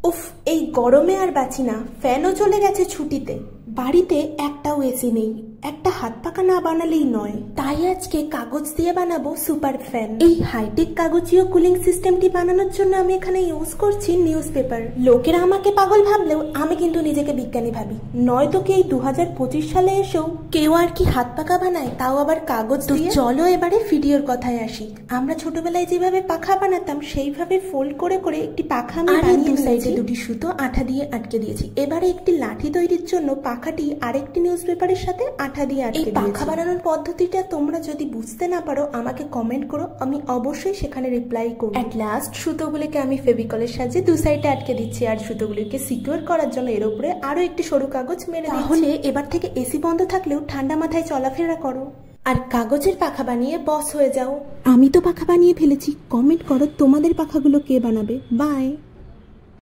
উফ, এই গরমে আর বাঁচি না। ফ্যানও চলে গেছে ছুটিতে। বাড়িতে একটাও এসি নেই, একটা হাত পাখা না বানালেই নয়। তাই আজকে কাগজ দিয়ে বানাবো সুপার ফ্যান। এই হাইটেক কাগজীয় কুলিং সিস্টেমটি বানানোর জন্য আমি এখানে ইউজ করছি নিউজ পেপার। লোকেরা আমাকে পাগল ভাবলেও আমি কিন্তু নিজেকে বিজ্ঞানী ভাবি। নয়তো কি এই 2025 সালে এসেও কেউ আর কি হাত পাখা বানায়, তাও আবার কাগজ দিয়ে। চলো এবারে ভিডিওর কথায় আসি। আমরা ছোটবেলায় যেভাবে পাখা বানাতাম সেইভাবে ফোল্ড করে করে একটি পাখা আমি বানিয়ে সাইডে দুটি সুতো আঠা দিয়ে আটকে দিয়েছি। এবারে একটি লাঠি তৈরির জন্য পাখাটি আরেকটি নিউজ পেপারের সাথে আঠা দিয়ে আটকে দিয়েছি। এই পাখা বানানোর পদ্ধতিটা তোমরা যদি বুঝতে না পারো আমাকে কমেন্ট করো, আমি অবশ্যই সেখানে রিপ্লাই করব। এট লাস্ট সুতোগুলিকে আমি ফেভিকলের সাহায্যে দু সাইডে আটকে দিচ্ছি, আর সুতোগুলিকে সিকিউর করার জন্য এর উপরে আরো একটি সরু কাগজ মেরে দিচ্ছি। তাহলে এবার থেকে এসি বন্ধ থাকলেও ঠান্ডা মাথায় চলাফেরা করো আর কাগজের পাখা বানিয়ে বস হয়ে যাও। আমি তো পাখা বানিয়ে ফেলেছি, কমেন্ট করো তোমাদের পাখাগুলো কে বানাবে। বাই।